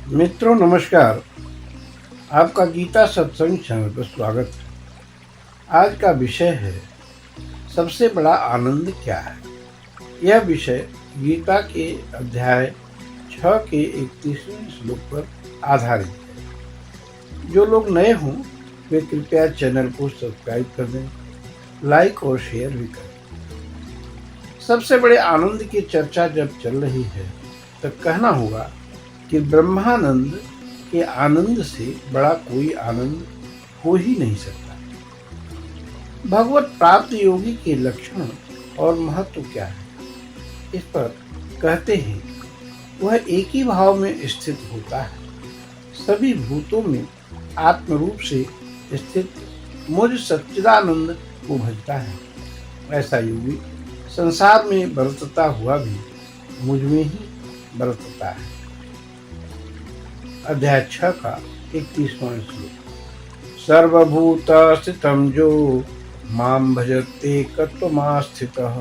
मित्रों नमस्कार। आपका गीता सत्संग चैनल पर स्वागत है। आज का विषय है सबसे बड़ा आनंद क्या है। यह विषय गीता के अध्याय 6 के 31वें श्लोक पर आधारित है। जो लोग नए हों वे कृपया चैनल को सब्सक्राइब कर दें, लाइक और शेयर भी करें। सबसे बड़े आनंद की चर्चा जब चल रही है तो कहना होगा कि ब्रह्मानंद के आनंद से बड़ा कोई आनंद हो ही नहीं सकता। भगवत प्राप्त योगी के लक्षण और महत्व क्या है, इस पर कहते हैं वह एक ही भाव में स्थित होता है। सभी भूतों में आत्म रूप से स्थित मुझ सच्चिदानंद को भजता है। ऐसा योगी संसार में बरतता हुआ भी मुझ में ही बरतता है। अध्याय 6 का 31वां श्लोक। सर्वभूत स्थितं जो मां भजते तत्त्वमास्थितः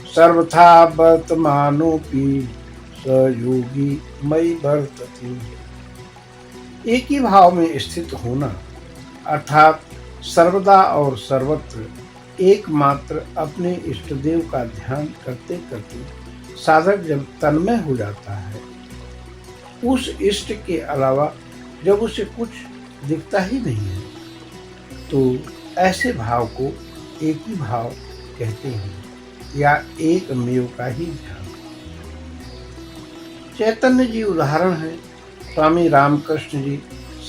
सर्वथा वर्तमानोऽपि स योगी मयि वर्तते। एक ही भाव में स्थित होना अर्थात सर्वदा और सर्वत्र एकमात्र अपने इष्टदेव का ध्यान करते करते साधक जब तन्मय हो जाता है, उस इष्ट के अलावा जब उसे कुछ दिखता ही नहीं है, तो ऐसे भाव को एक ही भाव कहते हैं या एक मेव का ही ध्यान। चैतन्य जी उदाहरण है। स्वामी रामकृष्ण जी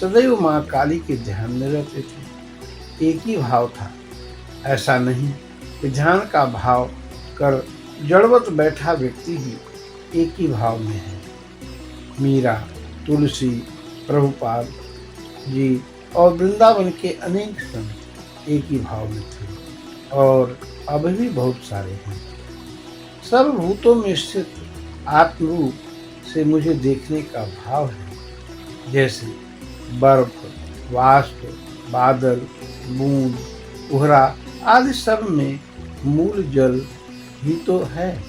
सदैव माँ काली के ध्यान में रहते थे। एक ही भाव था। ऐसा नहीं कि ध्यान का भाव कर जड़वत बैठा व्यक्ति ही एक ही भाव में है। मीरा, तुलसी, प्रभुपाद जी और वृंदावन के अनेक संत एक ही भाव में थे और अब भी बहुत सारे हैं। सब भूतों में स्थित आत्मरूप से मुझे देखने का भाव है। जैसे बर्फ, वाष्प, बादल, बूंद, कोहरा आदि सब में मूल जल ही तो है,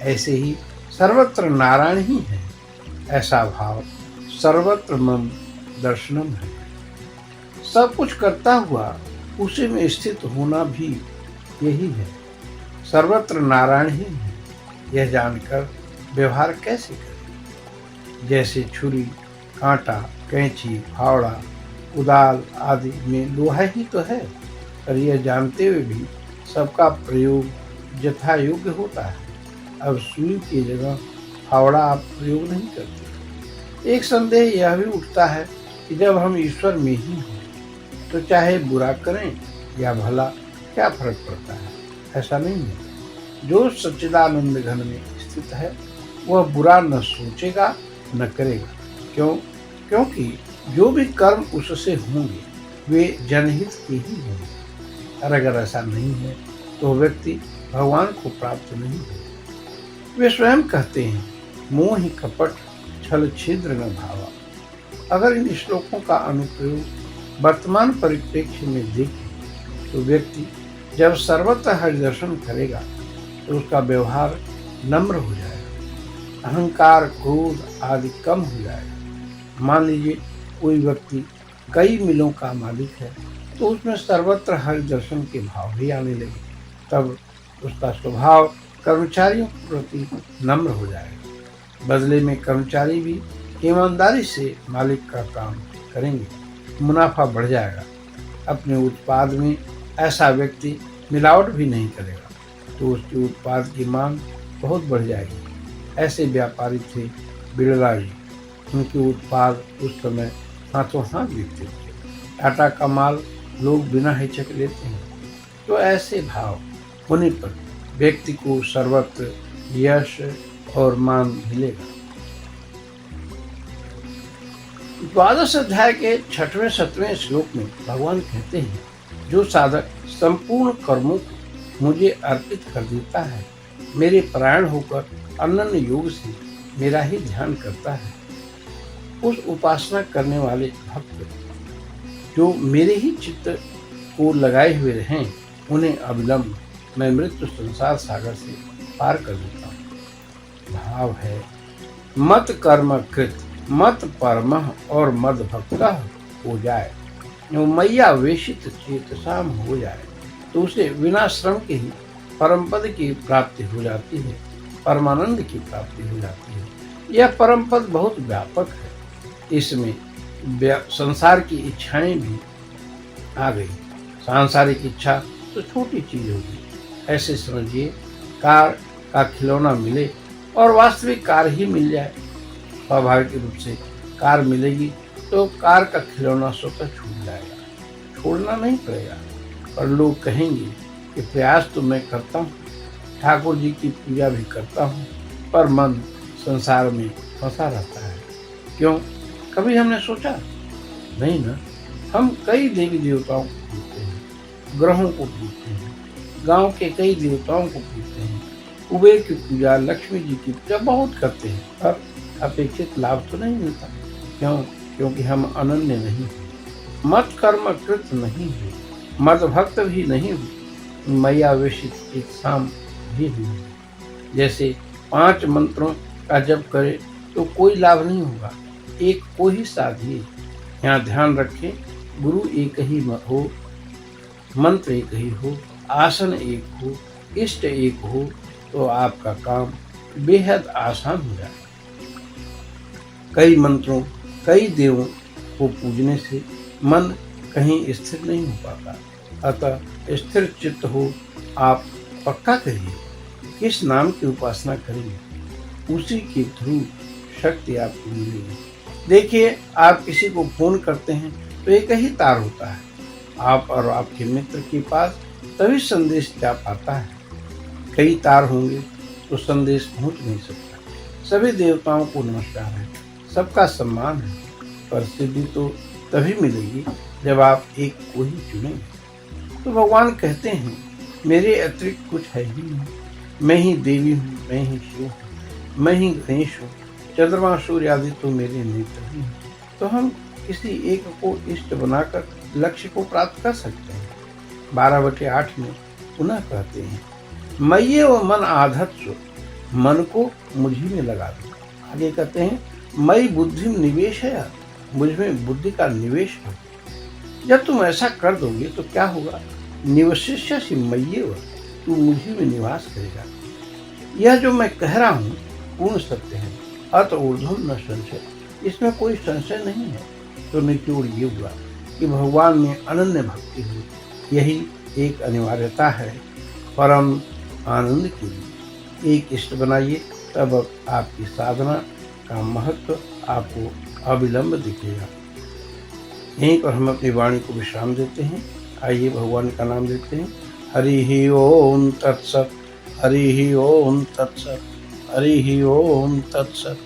ऐसे ही सर्वत्र नारायण ही है। ऐसा भाव सर्वत्र मम दर्शनम है। सब कुछ करता हुआ उसी में स्थित होना भी यही है। सर्वत्र नारायण ही है, यह जानकर व्यवहार कैसे करें। जैसे छुरी, कांटा, कैंची, फावड़ा, कुदाल आदि में लोहा ही तो है, पर यह जानते हुए भी सबका प्रयोग यथा योग्य होता है। अब सुई की जगह फावड़ा आप प्रयोग नहीं करते। एक संदेह यह भी उठता है कि जब हम ईश्वर में ही हों तो चाहे बुरा करें या भला क्या फर्क पड़ता है। ऐसा नहीं है। जो सच्चिदानंद घन में स्थित है वह बुरा न सोचेगा न करेगा। क्योंकि जो भी कर्म उससे होंगे वे जनहित के ही होंगे। और अगर ऐसा नहीं है तो व्यक्ति भगवान को प्राप्त नहीं होगा। वे स्वयं कहते हैं मोहि कपट छल छिद्र न भावा। अगर इन श्लोकों का अनुप्रयोग वर्तमान परिप्रेक्ष्य में देखें तो व्यक्ति जब सर्वत्र हरिदर्शन करेगा तो उसका व्यवहार नम्र हो जाएगा, अहंकार, क्रोध आदि कम हो जाएगा। मान लीजिए कोई व्यक्ति कई मिलों का मालिक है तो उसमें सर्वत्र हरिदर्शन के भाव भी आने लगे। तब उसका स्वभाव कर्मचारियों के प्रति नम्र हो जाएगा। बदले में कर्मचारी भी ईमानदारी से मालिक का काम करेंगे, मुनाफा बढ़ जाएगा। अपने उत्पाद में ऐसा व्यक्ति मिलावट भी नहीं करेगा तो उसके उत्पाद की मांग बहुत बढ़ जाएगी। ऐसे व्यापारी थे बिरला जी। उनके उत्पाद उस समय हाथों हाथ बिकते थे। टाटा का माल लोग बिना हिचक लेते हैं। तो ऐसे भाव होने पर व्यक्ति को सर्वत्र यश और मान मिलेगा। द्वादश अध्याय के 6वें 7वें श्लोक में भगवान कहते हैं जो साधक संपूर्ण कर्मों को मुझे अर्पित कर देता है, मेरे परायण होकर अनन्य योग से मेरा ही ध्यान करता है, उस उपासना करने वाले भक्त जो मेरे ही चित्त को लगाए हुए हैं, उन्हें अविलंब मैं मृत्यु संसार सागर से पार कर देता हूँ। भाव है मत कर्म कृत मत परमः और मद भक्तः हो जाए, जो मैया वेशित चेतसाम हो जाए, तो उसे बिना श्रम के ही परम पद की प्राप्ति हो जाती है, परमानंद की प्राप्ति हो जाती है। यह परम पद बहुत व्यापक है, इसमें संसार की इच्छाएं भी आ गई। सांसारिक इच्छा तो छोटी चीज होगी, ऐसे समझिए कार का खिलौना मिले और वास्तविक कार ही मिल जाए। स्वाभाविक रूप से कार मिलेगी तो कार का खिलौना स्वतः छूट जाएगा, छोड़ना नहीं पड़ेगा। पर लोग कहेंगे कि प्रयास तो मैं करता हूँ, ठाकुर जी की पूजा भी करता हूँ, पर मन संसार में फंसा रहता है। क्यों? कभी हमने सोचा नहीं ना। हम कई देवी देवताओं को पूजते हैं, ग्रहों को पूजते हैं, गांव के कई देवताओं को पूजते हैं, कुबेर की पूजा, लक्ष्मी जी की पूजा बहुत करते हैं, पर अपेक्षित लाभ तो नहीं मिलता। क्यों? क्योंकि हम अनन्य नहीं हुए, मत कर्म कृत नहीं हुए, मद भक्त भी नहीं हुए, मैया वेशित एक शाम भी नहीं हुए। जैसे 5 मंत्रों का जप करे तो कोई लाभ नहीं होगा, एक को ही साधिए। यहाँ ध्यान रखें, गुरु एक ही हो, मंत्र एक ही हो, आसन एक हो, इष्ट एक हो, तो आपका काम बेहद आसान हो जाए। कई मंत्रों, कई देवों को पूजने से मन कहीं स्थिर नहीं हो पाता, अतः स्थिर चित्त हो आप पक्का करिए किस नाम की उपासना करेंगे, उसी के थ्रू शक्ति आपको मिलेगी। देखिए, आप किसी को फोन करते हैं तो एक ही तार होता है, आप और आपके मित्र के पास तभी संदेश जा पाता है। कई तार होंगे तो संदेश पहुंच नहीं सकता। सभी देवताओं को नमस्कार है, सबका सम्मान है, पर सिद्धि तो तभी मिलेगी जब आप एक को ही चुनेंगे। तो भगवान कहते हैं, मेरे अतिरिक्त कुछ है ही नहीं, मैं ही देवी हूँ, मैं ही शिव हूँ, मैं ही गणेश हूँ, चंद्रमा सूर्य आदि तो मेरे नेत्र ही हैं। तो हम किसी एक को इष्ट बनाकर लक्ष्य को प्राप्त कर सकते हैं। 12/8 में पुनः कहते हैं, मैये व मन आधत्स्व, मन को मुझी में लगा दो। आगे कहते हैं, मई बुद्धि निवेश है, मुझ में बुद्धि का निवेश है। जब तुम ऐसा कर दोगे तो क्या होगा? निवशिष्यसि मय्येव, तू मुझी में निवास करेगा। यह जो मैं कह रहा हूँ पूर्ण सत्य है, अत ऊर्ध्वम न संशय, इसमें कोई संशय नहीं है। तो निचोड़ ये हुआ कि भगवान में अनन्य भक्ति हुई, यही एक अनिवार्यता है परम आनंद के लिए। एक इष्ट बनाइए, तब आपकी साधना का महत्व आपको अविलंब दिखेगा। यहीं पर हम अपनी वाणी को विश्राम देते हैं। आइए भगवान का नाम लेते हैं। हरि ओम तत्सत, हरि ओम तत्सत, हरि ओम तत्सत।